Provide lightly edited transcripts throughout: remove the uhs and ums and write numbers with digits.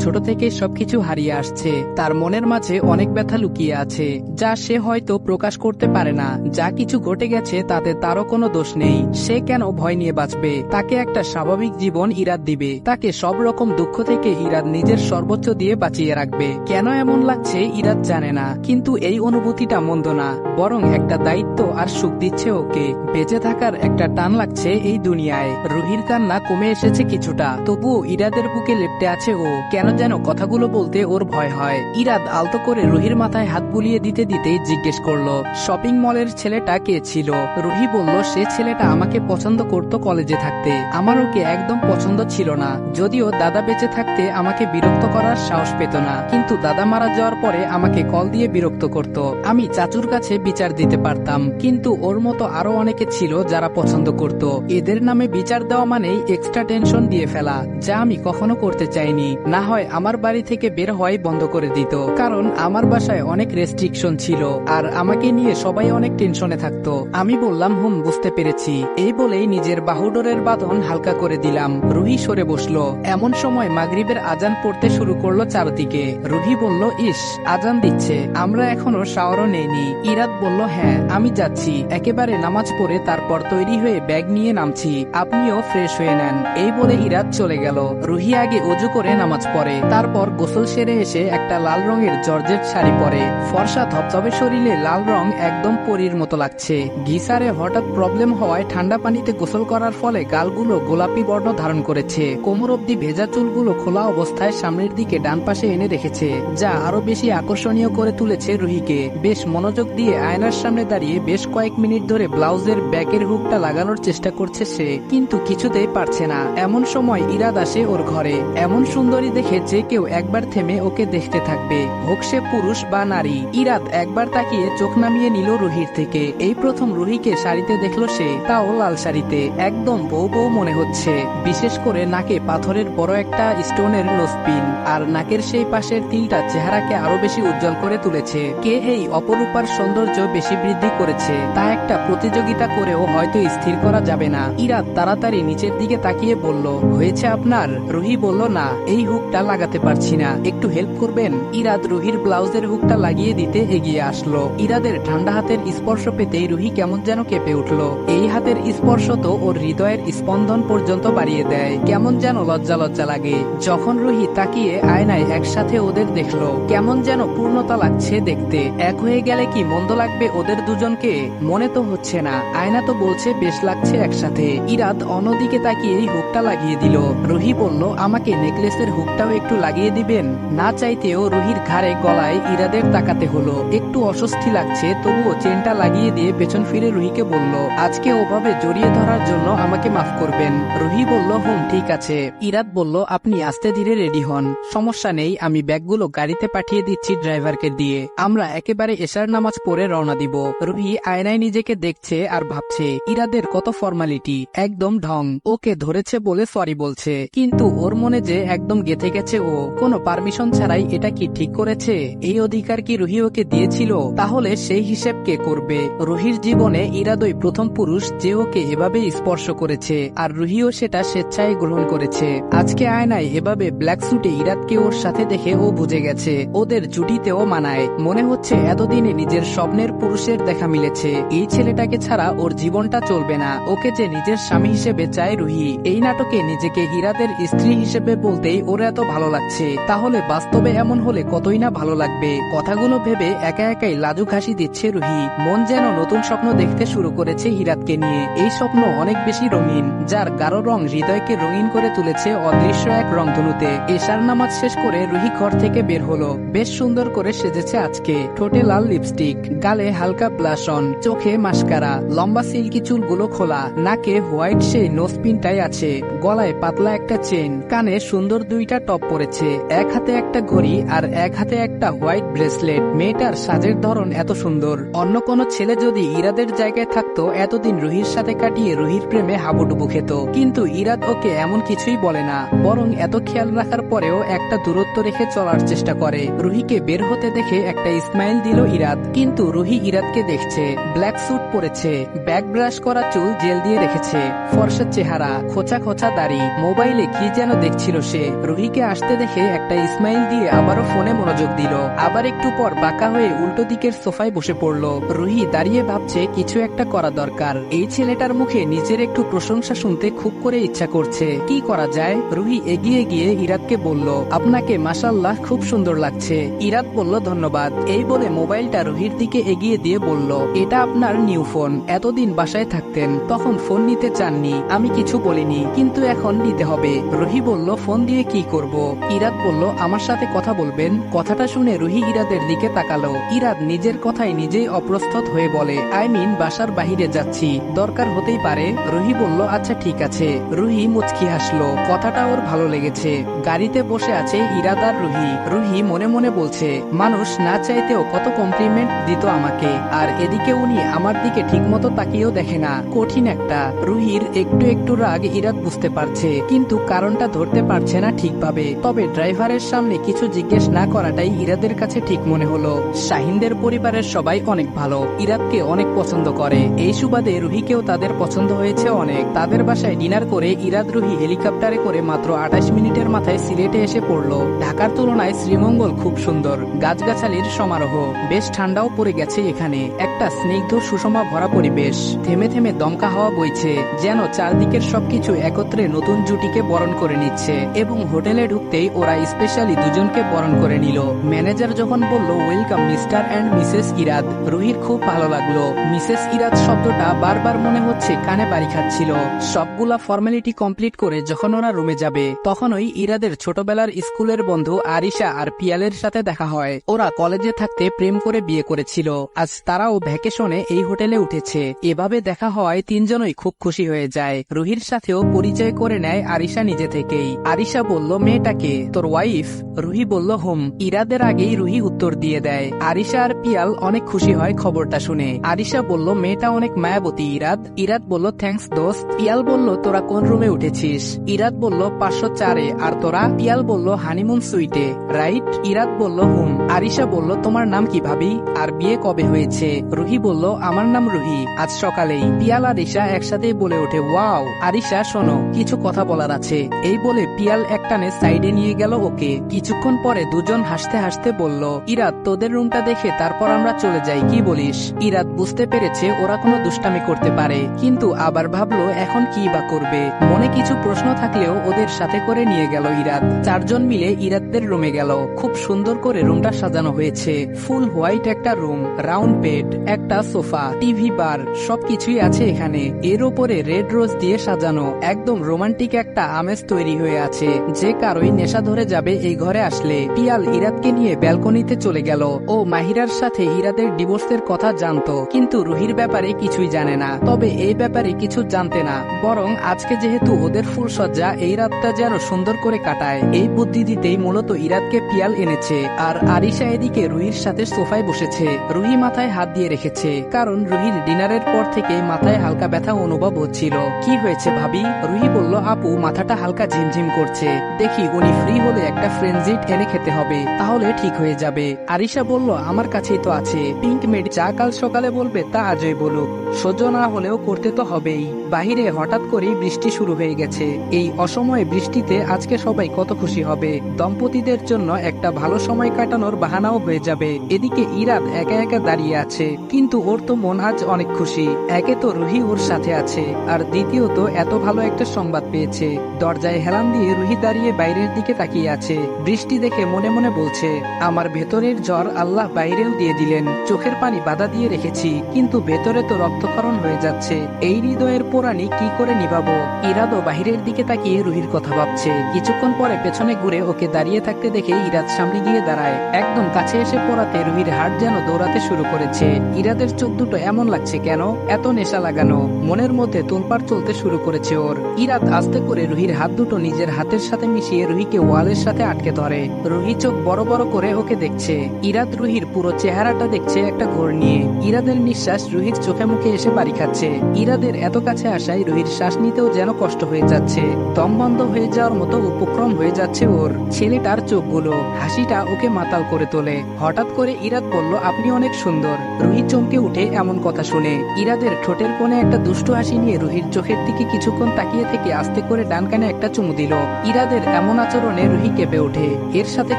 ছোট থেকে সবকিছু হারিয়ে আসছে। তার মনের মাঝে অনেক ব্যথা লুকিয়ে আছে, যা সে হয়তো প্রকাশ করতে পারে না। যা কিছু ঘটে গেছে তাতে তারও কোনো দোষ নেই। সে কেন ভয় নিয়ে বাঁচবে? তাকে একটা স্বাভাবিক জীবন ইরাদ দিবে। তাকে সব রকম দুঃখ থেকে ইরাদ নিজের সর্বোচ্চ দিয়ে বাঁচিয়ে রাখবে। কেন এমন লাগছে ইরাদ জানে না, কিন্তু এই অনুভূতিটা মন্দ না, বরং একটা দায়িত্ব আর সুখ দিচ্ছে ওকে। বেঁচে থাকার একটা টান লাগছে এই দুনিয়ায়। রুহির কান্না কমে এসেছে কিছুটা, তবুও ইরাদের বুকে লেপ্টে আছে ও। কেন যেন কথাগুলো বলতে ওর ভয় হয়। ইরাদ আলতো করে রুহির মাথায় হাত বুলিয়ে দিতে দিতে জিজ্ঞেস করলো, শপিং মলের ছেলেটা কে ছিল? রুহি বলল, সে ছেলেটা আমাকে পছন্দ করত কলেজে থাকতে। আমার ওকে একদম পছন্দ ছিল না। যদিও দাদা বেঁচে থাকতে আমাকে বিরক্ত করার সাহস পেত না, কিন্তু দাদা মারা যাওয়ার পরে আমাকে কল দিয়ে বিরক্ত করত। আমি চাচুর কাছে বিচার দিতে পারতাম, কিন্তু ওর মতো আরো অনেকে ছিল যারা পছন্দ করত। এদের নামে বিচার দেওয়া মানেই এক্সট্রা টেনশন দিয়ে ফেলা, যা আমি কখনো করতে চাইনি। না হয় আমার বাড়ি থেকে বের হওয়াই বন্ধ করে দিত, কারণ আমার বাসায় অনেক রেস্ট্রিকশন ছিল আর আমাকে নিয়ে সবাই অনেক টেনশনে থাকতো। আমি বললাম, বুঝতে পেরেছি। এই বলেই নিজের বাহুডোরের বাঁধন হালকা করে দিলাম। রুহি সরে বসলো। এমন সময় মাগরিবের আজান পড়তে শুরু করলো চারদিকে। রুহি বলল, ইস, আজান দিচ্ছে, আমরা এখনো শাওয়ারও নেইনি। ইরাদ বলল, হ্যাঁ, আমি যাচ্ছি। একেবারে নামাজ পড়ে তারপর তৈরি হয়ে ব্যাগ নিয়ে নামছি, আপনিও ফ্রেশ হয়ে নেন। এই বলে ইরাদ চলে গেল। রুহি আগে অজু করে নামাজ পড়ে, তারপর গোসল সেরে এসে একটা লাল রঙের জর্জেট শাড়ি পরে। ফর্সা ধবধবে শরীরে লাল রং একদম পরীর মতো লাগছে। গিসারে হঠাৎ প্রবলেম হওয়ায় ঠান্ডা পানিতে গোসল করার ফলে গালগুলো গোলাপি বর্ণ ধারণ করেছে। কোমর অব্দি ভেজা চুলগুলো খোলা অবস্থায় সামনের দিকে ডান পাশে এনে রেখেছে, যা আরো বেশি আকর্ষণীয় করে তুলেছে রুহিকে। বেশ মনোযোগ দিয়ে আয়নার সামনে দাঁড়িয়ে বেশ কয়েক মিনিট ধরে ব্লাউজের ব্যাকের হুকটা লাগানোর চেষ্টা করছে সে, কিন্তু কিছুতেই পারছে না। এমন সময় ইরাদ আসে ওর ঘরে। এমন সুন্দরী দেখে যে কেউ একবার থেমে ওকে দেখতে থাকবে, হোক সে পুরুষ বা নারী। ইরাদ একবার তাকিয়ে চোখ নামিয়ে নিল রুহির থেকে। এই প্রথম রুহিকে শাড়িতে দেখলো সে, তাও লাল শাড়িতে। একদম বউ বউ মনে হচ্ছে, বিশেষ করে নাকে পাথরের বড় একটা স্টোনের নোজপিন, আর নাকের সেই পাশের তিলটা চেহারাকে আরো বেশি উজ্জ্বল করে তুলেছে। কে এই অপরূপার সৌন্দর্য বেশি বৃদ্ধি করেছে তা একটা প্রতিযোগিতা করেও হয়তো স্থির করা যাবে না। ইরাদ তাড়াতাড়ি নিচের দিকে তাকিয়ে বলল, হয়েছে আপনার? রুহি বলল, না, এই হুকটা লাগাতে পারছি না, একটু হেল্প করবেন? ইরাদ রুহির ব্লাউজের হুকটা লাগিয়ে দিতে এগিয়ে আসলো। ইরাদের ঠান্ডা হাতের স্পর্শ পেতেই রুহি কেমন যেন কেঁপে উঠল। এই হাতের স্পর্শ তো ওর হৃদয়ের স্পন্দন পর্যন্ত বাড়িয়ে দেয়। কেমন যেন লজ্জা লজ্জা লাগে। যখন রুহি তাকিয়ে আয়নায় একসাথে ওদের দেখলো, কেমন যেন পূর্ণতা লাগছে দেখতে। এক হয়ে গেলে কি মন্দ লাগবে ওদের দুজনকে? মনে তো হচ্ছে না, আয়না তো বলছে বেশ লাগছে একসাথে। ইরাদ অন্যদিকে তাকিয়েই হুকটা লাগিয়ে দিল। রুহি বলল, আমাকে নেকলেসের হুকটাও একটু লাগিয়ে দিবেন? না চাইতেও রুহির ঘাড়ে গলায় ইরাদের তাকাতে হলো। একটু অস্বস্তি লাগছে, তবুও চেনটা লাগিয়ে দিয়ে পেছন ফিরে রুহিকে বলল, আজকে ওভাবে জড়িয়ে ধরার জন্য আমাকে মাফ করবেন। রুহি বলল, ঠিক আছে। ইরাদ বলল, আপনি আস্তে ধীরে রেডি হন, সমস্যা নেই, আমি ব্যাগগুলো গাড়িতে পাঠিয়ে দিচ্ছি ড্রাইভারকে দিয়ে। আমরা একেবারে এশার নামাজ পড়ে রওনা দিব। রুহি আয়নায় নিজেকে দেখছে আর ভাবছে, ইরাদের কত ফর্মালিটি, একদম ঢং। ওকে ধরেছে বলে সরি বলছে, কিন্তু ওর মনে যে একদম গেঁথে গেছে ও। কোনো পারমিশন ছাড়াই এটা কি ঠিক করেছে? এই অধিকার কি রুহি ওকে দিয়েছিল? তাহলে সেই হিসেব কে করবে? রুহির জীবনে ইরাদই প্রথম পুরুষ যে ওকে এভাবে স্পর্শ করেছে, আর রুহিও সেটা স্বেচ্ছায় গ্রহণ করেছে। আজকে আয়নায় এভাবে ব্ল্যাক স্যুটে ইরাদকে ওর সাথে দেখে ও বুঝে গেছে ওদের জুটিতেও মানায়। মনে হচ্ছে এতদিনে নিজের স্বপ্নের পুরুষের দেখা মিলেছে। এই ছেলেটাকে ছাড়া ওর জীবনটা চলবে না। ওকে যে নিজের স্বামী হিসেবে চায় রুহি। এই নাটকে নিজেকে ইরাদের স্ত্রী হিসেবে বলতেই ওর এত ভালো লাগছে, তাহলে বাস্তবে এমন হলে কতই না ভালো লাগবে। কথাগুলো ভেবে একা একাই লাজুক হাসি দিচ্ছে রুহি। মন যেন নতুন স্বপ্ন দেখতে শুরু করেছে ইরাদকে নিয়ে। এই স্বপ্ন অনেক বেশি রঙিন, যার গাঢ় রং হৃদয়কে রঙিন করে তুলেছে অদৃশ্য এক রংধনুতে। এশার নামাজ শেষ করে রুহি ঘর থেকে বের হলো। বেশ সুন্দর করে সেজেছে আজকে। ঠোঁটে লাল লিপস্টিক, গালে হালকা ব্লাশ অন, চোখে মাস্কারা, লম্বা সিল্কি চুলগুলো খোলা, নাকে হোয়াইট সেই নোজপিনটাই আছে, গলায় পাতলা একটা চেন, কানে সুন্দর দুইটা টপ পরেছে, এক হাতে একটা ঘড়ি আর এক হাতে একটা হোয়াইট ব্রেসলেট। মেয়েটার সাজের ধরন এত সুন্দর। অন্য কোনো ছেলে যদি ইরাদের জায়গায় থাকতো এতদিন রুহির সাথে কাটিয়ে রুহির প্রেমে হাবুডুবু খেত, কিন্তু ইরাদ ওকে এমন কিছুই বলে না, বরং এত খেয়াল রাখার পরেও একটা দূরত্ব রেখে চলার চেষ্টা করে। রুহিকে বের হতে দেখে একটা স্মাইল দিল ইরাদ, কিন্তু রুহি ইরাদকে দেখছে। ব্ল্যাক স্যুট পরেছে, ব্যাক ব্রাশ করা চুল জেল দিয়ে রেখেছে, ফর্সা চেহারা, খোঁচা খোঁচা দাড়ি, মোবাইলে কি যেন দেখছিল সে। রুহিকে আসতে দেখে একটা ইসমাইল দিয়ে আবারও ফোনে মনোযোগ দিল। আবার একটু পর বাঁকা হয়ে উল্টো দিকের সোফায় বসে পড়ল। রুহি দাঁড়িয়ে ভাবছে কিছু একটা করা দরকার। এই ছেলেটার মুখে নিজের একটু প্রশংসা শুনতে খুব করে ইচ্ছা করছে। কি করা যায়? রুহি এগিয়ে গিয়ে ইরাদকে বলল, আপনাকে মাশাআল্লাহ খুব সুন্দর লাগছে। ইরাদ বলল, ধন্যবাদ। এই বলে মোবাইলটা রুহির দিকে এগিয়ে দিয়ে বলল, এটা আপনার নিউ ফোন। এতদিন বাসায় থাকতেন, তখন ফোন নিতে চাননি, আমি কিছু বলিনি, কিন্তু এখন নিতে হবে। রুহি বলল, ফোন দিয়ে কি করব? ইরাদ বলল, আমার সাথে কথা বলবেন। কথাটা শুনে রুহি ইরাদের দিকে তাকালো। ইরাদ নিজের কথায় নিজেই অপ্রস্তুত হয়ে বলে, আই মিন বাসার বাহিরে যাচ্ছি, দরকার হতেই পারে। রুহি বলল, আচ্ছা ঠিক আছে। রুহি মুচকি হাসলো, কথাটা ওর ভালো লেগেছে। গাড়িতে বসে আছে ইরাদ আর রুহি। রুহি মনে মনে বলছে, মানুষ না চাইতেও কত কমপ্লিমেন্ট দিত আমাকে, আর এদিকে উনি আমার দিকে ঠিকমতো তাকিয়েও দেখে না। কঠিন একটা। রুহির একটু একটু রাগ ইরাদ বুঝতে পারছে, কিন্তু কারণটা ধরতে পারছে না ঠিকভাবে। তবে ড্রাইভারের সামনে কিছু জিজ্ঞেস না করাটাই ইরাদের কাছে ঠিক মনে হলো। শাহিনদের পরিবারের সবাই অনেক ভালো, ইরাদকে অনেক পছন্দ করে। এই সুবাদে রুহিকেও তাদের পছন্দ হয়েছে অনেক। তাদের বাসায় ডিনার করে ইরাদ রুহি হেলিকপ্টারে করে মাত্র 28 মিনিটের মাথায় সিলেটে এসে পড়ল। ঢাকার তুলনায় শ্রীমঙ্গল খুব সুন্দর, গাছগাছালির সমারোহ, বেশ ঠান্ডাও পড়ে গেছে এখানে। একটা স্নিগ্ধ সুষমা ভরা পরিবেশ, থেমে থেমে দমকা হাওয়া বইছে, যেন চারদিকের সবকিছু একত্রে নতুন জুটিকে বরণ করে নিচ্ছে। এবং হোটেলে ঢুকতেই ওরা স্পেশালি দুজনকে বরণ করে নিল। ম্যানেজার যখন বলল, welcome mister and Mrs Irad, রুহির খুব ভালো লাগলো। মিসেস ইরাদ শব্দটা বারবার মনে হচ্ছে কানে বাড়ি খাচ্ছিল। সবগুলা ফর্মালিটি কমপ্লিট করে যখন ওরা রুমে যাবে, তখনই ইরাদের ছোটবেলার স্কুলের বন্ধু আরিশা আর পিয়ালের সাথে দেখা হয়। ওরা কলেজে থাকতে প্রেম করে বিয়ে করেছিল। আজ তারাও ভ্যাকেশনে এই হোটেলে উঠেছে। এভাবে দেখা হওয়ায় তিনজনই খুব খুশি হয়ে যায়। রুহির সাথেও পরিচয় করে নেয় আরিশা নিজে থেকেই। আরিশা বলল, মেয়েটাকে তোর ওয়াইফ? রুহি বলল, হুম। ইরাদের আগেই রুহি উত্তর দিয়ে দেয়। আরিশা আর পিয়াল অনেক খুশি হয় খবরটা শুনে। আরিশা বলল, মেয়েটা অনেক মায়াবতী ইরাদ। ইরাদ বলল, থ্যাঙ্কস দোস্ত। পিয়াল বলল, তোরা কোন রুমে উঠেছিস? ইরাদ বলল, 504-এ। আর তোরা? পিয়াল বলল, হানিমুন সুইটে, রাইট? ইরাদ বলল, হুম। আরিশা বলল, তোমার নাম কি ভাবি? আর বিয়ে কবে হয়েছে? রুহি বলল, আমার নাম রুহি, আজ সকালেই। পিয়াল আর আরিশা একসাথেই বলে ওঠে, ওয়াও। আরিশা, শোনো, কিছু কথা বলার আছে। এই বলে পিয়াল একটানে সাইডে নিয়ে গেল ওকে। কিছুক্ষণ পরে দুজন হাসতে হাসতে বলল, ইরাদ, তোদের রুমটা দেখে তারপর আমরা চলে যাই, কি বলিস? ইরাদ বুঝতে পেরেছে ওরা কোনো দুষ্টামি করতে পারে, কিন্তু আবার ভাবলো এখন কি বা করবে। মনে কিছু প্রশ্ন থাকলেও ওদের সাথে করে নিয়ে গেল ইরাদ। চারজন মিলে ইরাদদের রুমে গেল। খুব সুন্দর করে রুমটা সাজানো হয়েছে। ফুল হোয়াইট একটা রুম, রাউন্ড বেড, একটা সোফা, টিভি, বার, সবকিছুই আছে এখানে। এর উপরে রেড রোজ দিয়ে সাজানো, একদম রোমান্টিক একটা আমেজ তৈরি হয়ে আছে। যে কারোই নেশা ধরে যাবে এই ঘরে আসলে। পিয়াল ইরাদকে নিয়ে ব্যালকনিতে চলে গেল। ও মাহিরার সাথে ইরাদের ডিভোর্সের কথা জানতো, কিন্তু রুহির ব্যাপারে কিছুই জানে না। তবে এই ব্যাপারে কিছু জানতে না, বরং আজকে যেহেতু ওদের ফুলসজ্জা, এই রাতটা যেন সুন্দর করে কাটায়, এই বুদ্ধি দিতেই মূলত ইরাদকে পিয়াল এনেছে। আর আরিশা এদিকে রুহির সাথে সোফায় বসেছে। রুহি মাথায় হাত দিয়ে রেখেছে, কারণ রুহির ডিনারের পর থেকে মাথায় হালকা ব্যথা অনুভব হচ্ছিল। কি হয়েছে ভাবি? রুহি বলল, আপু, মাথাটা হালকা ঝিমঝিম করছে। দেখি উনি ফ্রি হলে একটা ফ্রেঞ্জিট এনে খেতে হবে, তাহলে ঠিক হয়ে যাবে। আরিশা বলল, আমার কাছেই তো আছে পিঙ্ক মেড চা, কাল সকালে বলবে তা আজই বলুক, সহ্য না হলেও করতে তো হবেই। বাহিরে হঠাৎ করেই বৃষ্টি শুরু হয়ে গেছে। এই অসময়ে বৃষ্টিতে আজকে সবাই কত খুশি হবে। দম্পতিদের জন্য একটা ভালো সময় কাটানোর বাহানাও হয়ে যাবে। এদিকে ইরাদ একা একা দাঁড়িয়ে আছে, কিন্তু ওর তো মন আজ অনেক খুশি। একে তো রুহি ওর সাথে আছে, আর দ্বিতীয়ত এত ভালো একটা সংবাদ পেয়েছে। দরজায় হেলান দিয়ে রুহি দাঁড়িয়ে বাইরের দিকে তাকিয়ে আছে। বৃষ্টি দেখে মনে মনে বলছে, আমার ভেতরের জ্বর আল্লাহ বাইরেও দিয়ে দিলেন। চোখের পানি বাধা দিয়ে রেখেছি, কিন্তু ভেতরে তো রক্তক্ষরণ হয়ে যাচ্ছে। এই হৃদয়ের পোড়ানি কি করে নিভাবো? ইরাদও বাহিরের দিকে তাকিয়ে রুহির কথা ভাবছে। কিছুক্ষণ পরে পেছনে ঘুরে ওকে দাঁড়িয়ে থাকতে দেখে ইরাদ সামনে গিয়ে দাঁড়ায়। একদম কাছে এসে পড়াতে রুহির হার্ট যেন দৌড়াতে শুরু করেছে। ইরাদের চোখ দুটো এমন লাগছে কেন? এত নেশা লাগানো। মনের মধ্যে তোলপাড় চলতে শুরু করেছে ওর। ইরাদ আস্তে করে রুহির হাত দুটো নিজের হাতের সাথে মিশিয়ে রুহিকে ওয়ালের সাথে আটকে ধরে। রুহি চোখ বড় বড় করে ওকে দেখছে। ইরাদ রুহির পুরো চেহারাটা দেখছে একটা ঘোর নিয়ে। ইরাদের নিঃশ্বাস রুহির চোখে মুখে এসে বাড়ি খাচ্ছে। ইরাদের এত কাছে আসায় রুহির শ্বাস নিতেও যেন কষ্ট হয়ে যাচ্ছে। দম বন্ধ হয়ে যাওয়ার মতো উপক্রম হয়ে যাচ্ছে ওর। ছেলেটার চোখগুলো, হাসিটা ওকে মাতাল করে তোলে। হঠাৎ করে ইরাদ বলল, আপনি অনেক সুন্দর। রুহি চমকে উঠে এমন কথা শুনে। ইরাদের ঠোঁটের কোণে একটা দুষ্টু হাসি নিয়ে রুহির চোখের দিকে কিছুক্ষণ তাকিয়ে থেকে আস্তে করে ডান কানে একটা চুমু দিল। ইরাদের এমন আচরণে রুহি কেঁপে ওঠে। এর সাথে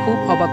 খুব অবাক